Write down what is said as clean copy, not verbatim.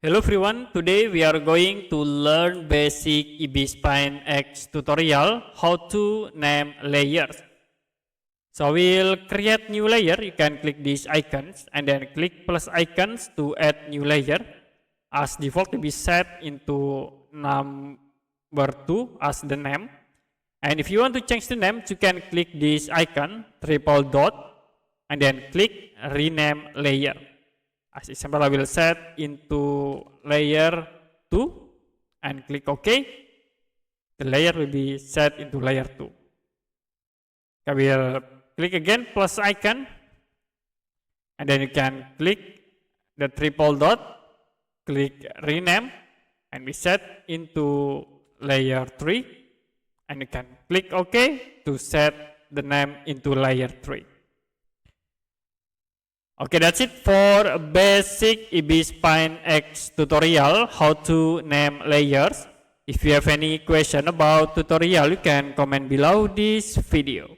Hello everyone, today we are going to learn basic Ibis Paint X tutorial how to name layers. So we'll create new layer. You can click these icons and then click plus icons to add new layer. As default to be set into number 2 as the name. And if you want to change the name, you can click this icon, triple dot, and then click rename layer. As example, I will set into layer 2 and click OK. The layer will be set into layer 2. I will click again plus icon and then you can click the triple dot, click rename and we set into layer 3 and you can click OK to set the name into layer 3. Okay, that's it for basic Ibis Paint X tutorial, how to name layers. If you have any question about tutorial, you can comment below this video.